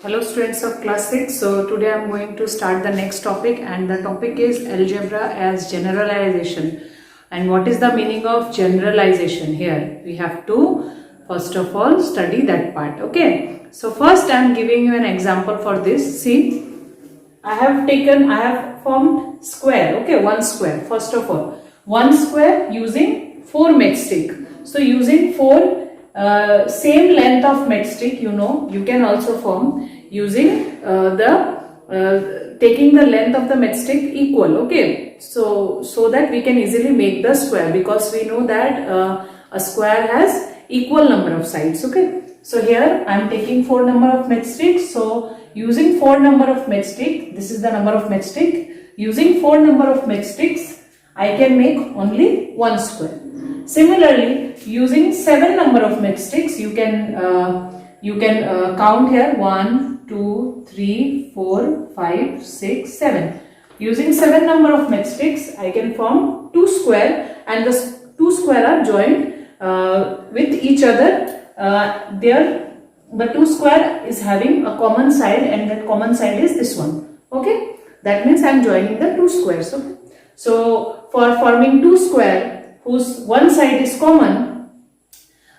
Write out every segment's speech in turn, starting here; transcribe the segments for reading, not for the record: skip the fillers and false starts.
Hello students of class 6. So today I am going to start the next topic, and the topic is algebra as generalization. And what is the meaning of generalization here? We have to first of all study that part. Okay. So first I am giving you an example for this. See, I have formed square. Okay, one square. First of all, one square using 4 matchstick. So using 4 same length of matchstick, you can also form using taking the length of the matchstick equal. Okay, so that we can easily make the square, because we know that a square has equal number of sides. Okay, so here I am taking 4 number of matchsticks. So using 4 number of matchstick, this is the number of matchstick. Using 4 number of matchsticks, I can make only one square. Similarly, using 7 number of matchsticks, you can count here 1, 2, 3, 4, 5, 6, 7. Using 7 number of matchsticks, I can form 2 square, and the 2 square are joined with each other. The 2 square is having a common side, and that common side is this one. Okay, that means I am joining the 2 squares. Okay? So for forming 2 square whose one side is common,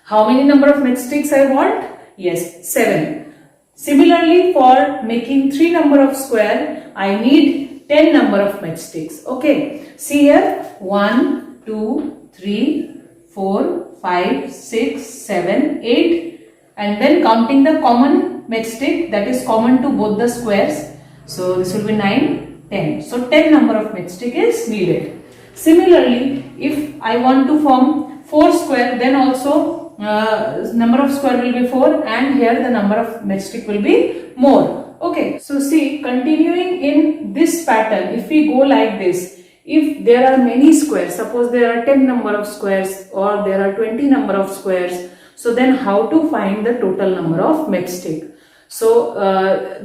how many number of matchsticks I want? Yes, 7. Similarly, for making 3 number of square, I need 10 number of matchsticks. Okay, see here, 1, 2, 3, 4, 5, 6, 7, 8, and then counting the common matchstick that is common to both the squares. So this will be 9, 10. So 10 number of matchstick is needed. Similarly, if I want to form 4 square, then also number of square will be 4, and here the number of matchstick will be more. Okay, so see, continuing in this pattern, if we go like this, if there are many squares, suppose there are 10 number of squares or there are 20 number of squares, so then how to find the total number of matchstick? So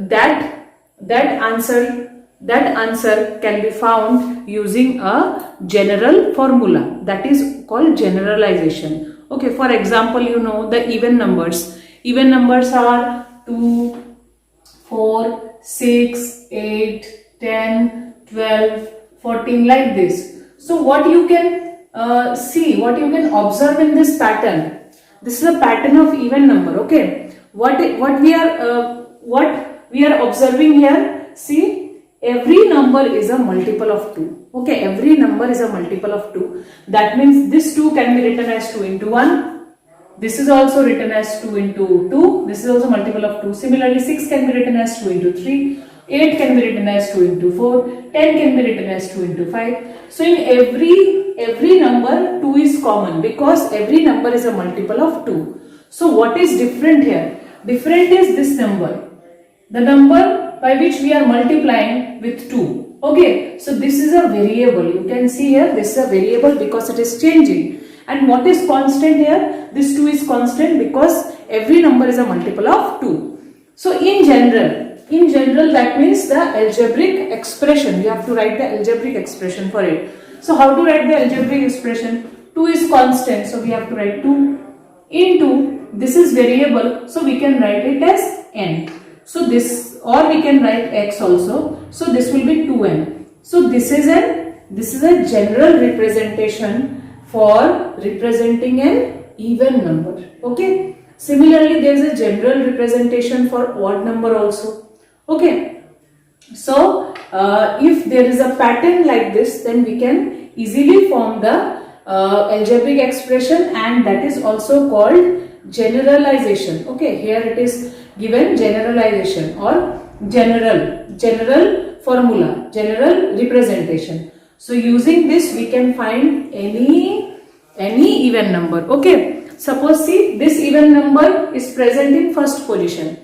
that answer can be found using a general formula, that is called generalization. Okay, for example, the even numbers. Even numbers are 2, 4, 6, 8, 10, 12, 14, like this. So what you can see, what you can observe in this pattern, this is a pattern of even number. Okay, what we are observing here, see, every number is a multiple of 2. Okay, every number is a multiple of 2. That means this 2 can be written as 2 into 1. This is also written as 2 into 2. This is also multiple of 2. Similarly, 6 can be written as 2 into 3. 8 can be written as 2 into 4. 10 can be written as 2 into 5. So in every number 2 is common, because every number is a multiple of 2. So what is different here? Different is this number. The number by which we are multiplying with 2. Okay, so this is a variable. You can see here, this is a variable because it is changing. And what is constant here? This 2 is constant because every number is a multiple of 2. So in general that means the algebraic expression. We have to write the algebraic expression for it. So how to write the algebraic expression? 2 is constant, so we have to write 2 into, this is variable, so we can write it as n. So this, or we can write x also. So this will be 2n. So this is a general representation for representing an even number. Okay. Similarly, there is a general representation for odd number also. Okay. So if there is a pattern like this, then we can easily form the algebraic expression, and that is also called generalization. Okay, here it is given generalization or general formula, general representation. So using this we can find any even number. Okay, suppose see, this even number is present in first position,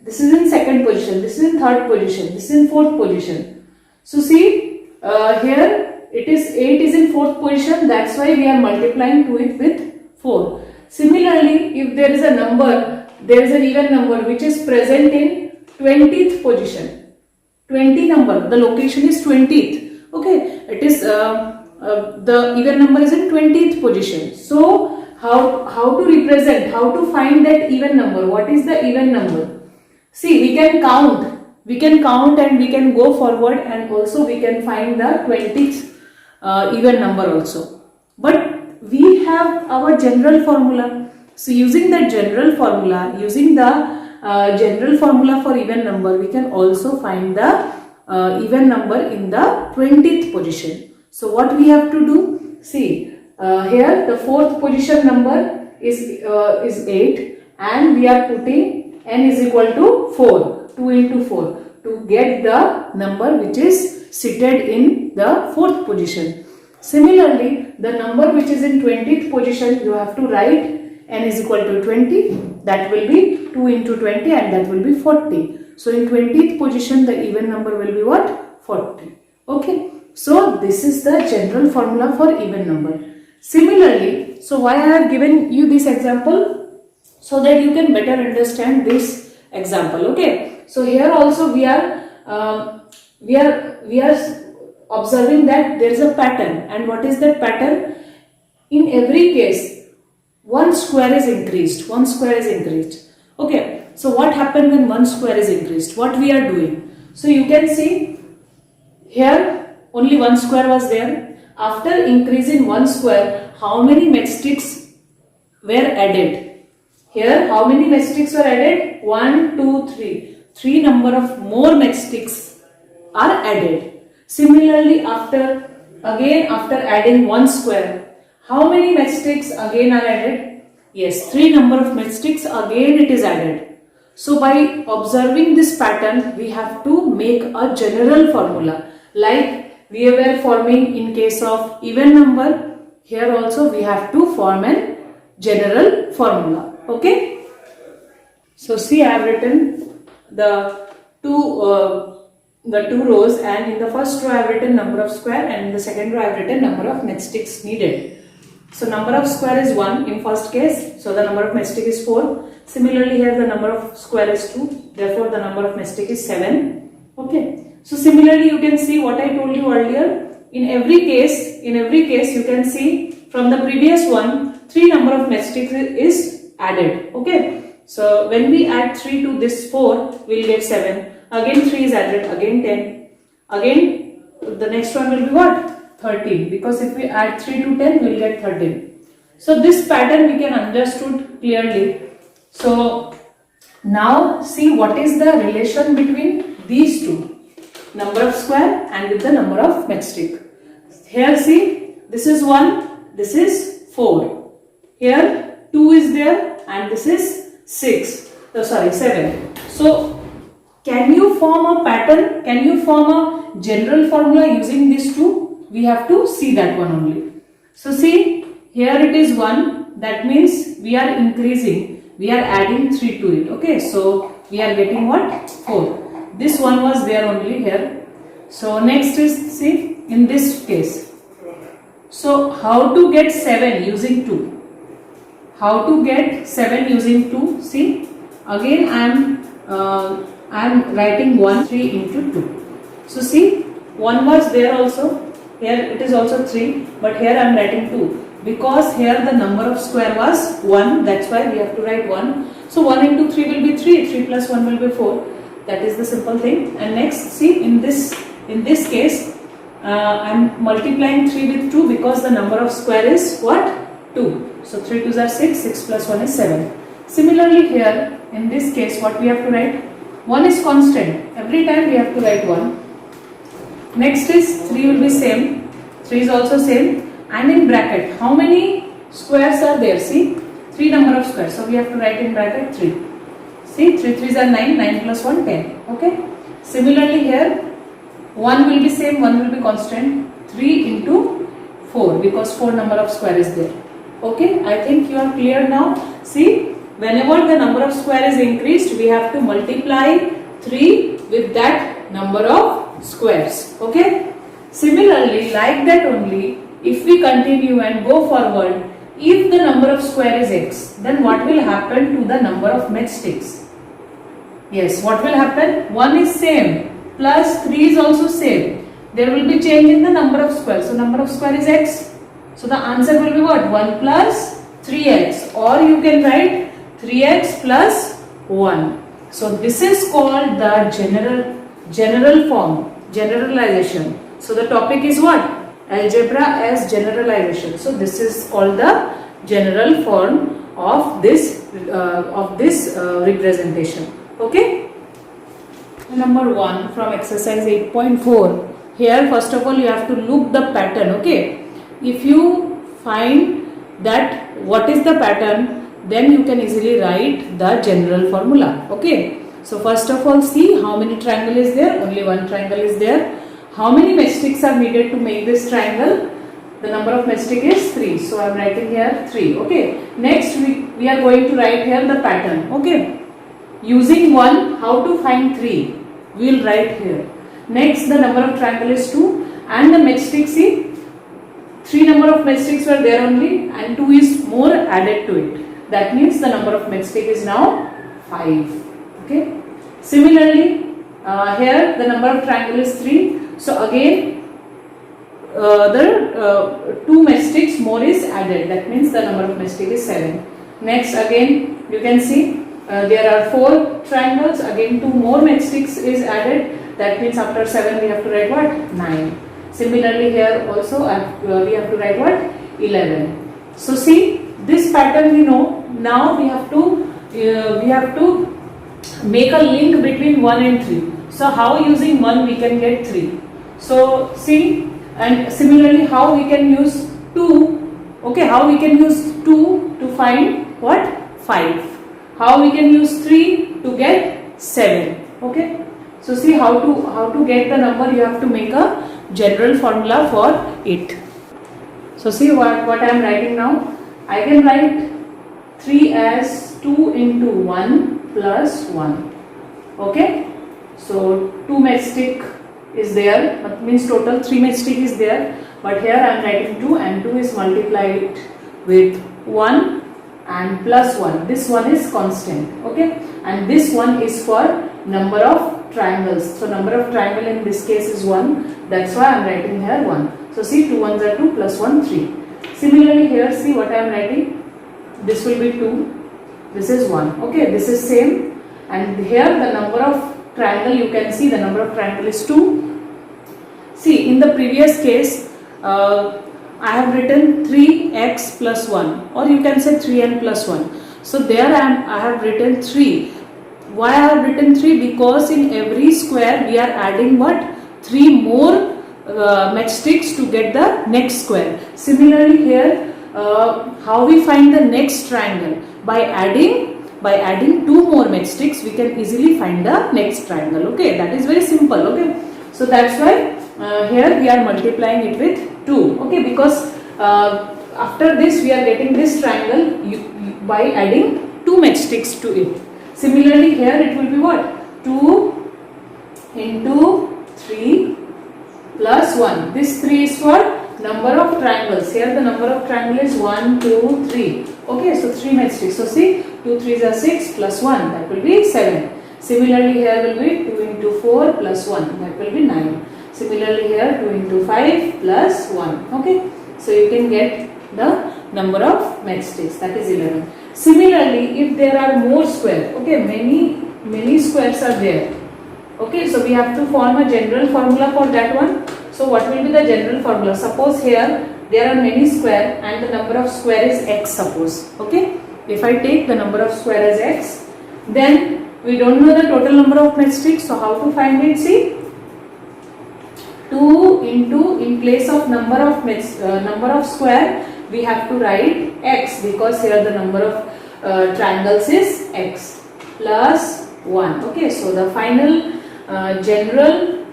this is in second position, this is in third position, this is in fourth position. So see, here it is 8 is in fourth position, that's why we are multiplying to it with 4. Similarly, if there is a number, there is an even number which is present in 20th position, 20 number, the location is 20th. Okay, it is the even number is in 20th position. So how to represent, how to find that even number? What is the even number? See, we can count and we can go forward, and also we can find the 20th even number also. But we have our general formula. So using the general formula, for even number, we can also find the even number in the 20th position. So what we have to do? See, here the fourth position number is 8, and we are putting n is equal to 4, 2 into 4, to get the number which is seated in the fourth position. Similarly, the number which is in 20th position, you have to write n is equal to 20, that will be 2 into 20, and that will be 40. So in 20th position, the even number will be what? 40. Okay. So this is the general formula for even number. Similarly, so why I have given you this example? So that you can better understand this example. Okay. So here also we are observing that there is a pattern, and what is that pattern? In every case, one square is increased. Okay. So what happened when one square is increased? What we are doing? So you can see here only one square was there. After increasing one square, how many matchsticks were added? Here, how many matchsticks were added? 1, 2, 3. 3 number of more matchsticks are added. Similarly, after adding one square, how many matchsticks again are added? Yes, 3 number of matchsticks again it is added. So by observing this pattern, we have to make a general formula, like we were forming in case of even number. Here also we have to form a general formula. Okay. So see, I have written the two rows, and in the first row I have written number of square, and in the second row I have written number of matchsticks needed. So number of square is 1 in first case, so the number of matchstick is 4. Similarly, here the number of square is 2, therefore the number of matchstick is 7. Okay. So similarly, you can see what I told you earlier. In every case you can see from the previous one, 3 number of matchsticks is added. Okay. So when we add 3 to this 4, we will get 7. Again 3 is added, again 10. Again the next one will be what? 13. Because if we add 3 to 10, we will get 13. So this pattern we can understood clearly. So now see what is the relation between these two. Number of square and with the number of matchstick. Here see, this is 1, this is 4. Here 2 is there, and this is 7. So can you form a pattern? Can you form a general formula using these two? We have to see that one only. So see, here it is 1, that means we are increasing, we are adding 3 to it. Okay, so we are getting what? 4. This one was there only here. So next is, see, in this case. So how to get 7 using 2? How to get 7 using 2? See, again I am writing 1, 3 into 2. So see, 1 was there also. Here it is also 3, but here I am writing 2. Because here the number of square was 1, that's why we have to write 1. So 1 into 3 will be 3, 3 plus 1 will be 4. That is the simple thing. And next, see, in this case, I am multiplying 3 with 2 because the number of square is what? 2. So 3 2s are 6, 6 plus 1 is 7. Similarly here, in this case, what we have to write? 1 is constant. Every time we have to write 1. Next is 3 will be same. 3 is also same. And in bracket, how many squares are there? See, 3 number of squares. So we have to write in bracket 3. See, 3 3s are 9, 9 plus 1, 10. Okay. Similarly here, 1 will be same, 1 will be constant. 3 into 4 because 4 number of square is there. Okay, I think you are clear now. See, whenever the number of square is increased, we have to multiply 3 with that number of squares. Okay. Similarly, like that only, if we continue and go forward, if the number of square is x, then what will happen to the number of matchsticks? Yes, what will happen? 1 is same, plus 3 is also same. There will be change in the number of squares. So number of square is x. So the answer will be what? 1 plus 3x, or you can write 3x plus 1. So this is called the general form, generalization. So the topic is what? Algebra as generalization. So this is called the general form of this representation. Okay. Number 1 from exercise 8.4. Here first of all you have to look the pattern. Okay. If you find that what is the pattern, then you can easily write the general formula. Okay. So first of all, see how many triangle is there. Only one triangle is there. How many matchsticks are needed to make this triangle? The number of matchstick is 3. So I am writing here 3. Okay. Next we are going to write here the pattern. Okay. Using 1, how to find 3? We will write here. Next, the number of triangle is 2 and the matchstick, see, 3 number of matchsticks were there only and 2 is more added to it. That means the number of matchstick is now 5. Okay. Similarly, here the number of triangle is 3. So again, the 2 matchsticks more is added. That means the number of matchstick is 7. Next, again you can see there are 4 triangles. Again 2 more matchsticks is added. That means after 7 we have to write what? 9. Similarly here also we have to write what? 11. So see, this pattern we know. Now we have to make a link between 1 and 3. So how using 1 we can get 3. So see, and similarly how we can use 2. Okay, how we can use 2 to find what? 5. How we can use 3 to get 7. Okay. So see how to get the number. You have to make a general formula for it. So see what I am writing now. I can write 3 as 2 into 1 plus 1. Okay. So 2 matchstick is there. That means total 3 matchstick is there. But here I am writing 2 and 2 is multiplied with 1 and plus 1. This one is constant. Okay. And this one is for number of triangles. So number of triangle in this case is 1. That's why I am writing here 1. So see, 2 ones are 2 plus 1 3. Similarly here see what I am writing. This will be 2. This is 1. Okay, this is same. And here the number of triangle, you can see the number of triangle is 2. See, in the previous case I have written 3x plus 1, or you can say 3n plus 1. So there I have written 3. Why I have written 3? Because in every square we are adding what? 3 more matchsticks to get the next square. Similarly here, how we find the next triangle? By adding 2 more matchsticks, we can easily find the next triangle. Okay, that is very simple. Okay, so that's why here we are multiplying it with 2. Okay, because after this we are getting this triangle by adding 2 matchsticks to it. Similarly here it will be what? 2 into 3 plus 1. This 3 is for number of triangles. Here the number of triangle is 1, 2, 3. Okay, so 3 matchsticks. So see, 2 3s are 6 plus 1. That will be 7. Similarly here will be 2 into 4 plus 1. That will be 9. Similarly here 2 into 5 plus 1. Okay, so you can get the number of matchsticks. That is 11. Similarly, if there are more squares, okay, many squares are there. Okay, so we have to form a general formula for that one. So what will be the general formula? Suppose here there are many square and the number of square is x, suppose. Okay, if I take the number of square as x, then we don't know the total number of matchsticks. So how to find it? See, 2 into, in place of number of square, we have to write x, because here the number of triangles is x, plus 1. Okay, so the final general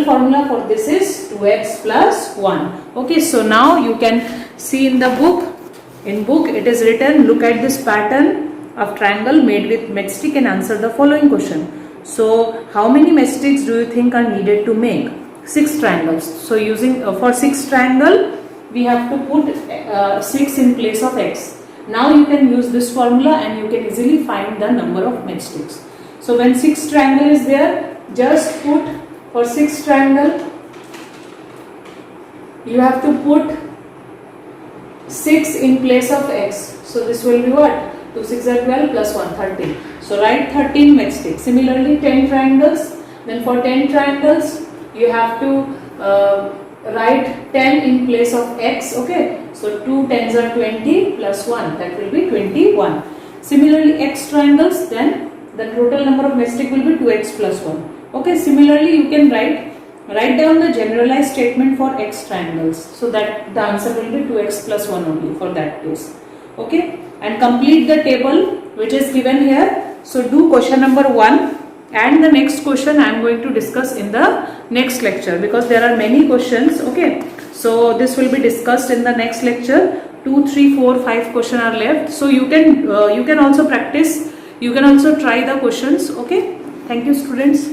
formula for this is 2x plus 1. Okay, so now you can see in the book. In book it is written, look at this pattern of triangle made with matchstick and answer the following question. So how many matchsticks do you think are needed to make 6 triangles? So using for 6 triangle we have to put 6 in place of x. Now you can use this formula and you can easily find the number of matchsticks. So when 6 triangle is there, just put, for 6 triangle you have to put 6 in place of x. So this will be what? 2 6 are 12 plus 1 30. So write 13 matchsticks. Similarly 10 triangles. Then for 10 triangles you have to write 10 in place of x. Okay. So 2 tens are 20 plus 1, that will be 21. Similarly x triangles, then the total number of matchsticks will be 2x plus 1. Okay. Similarly you can write down the generalized statement for x triangles, so that the answer will be 2x plus 1 only for that case. Okay, and complete the table which is given here. So do question number 1, and the next question I am going to discuss in the next lecture, because there are many questions. Okay, so this will be discussed in the next lecture. 2, 3, 4, 5 questions are left, so you can also practice, you can also try the questions. Okay, thank you students.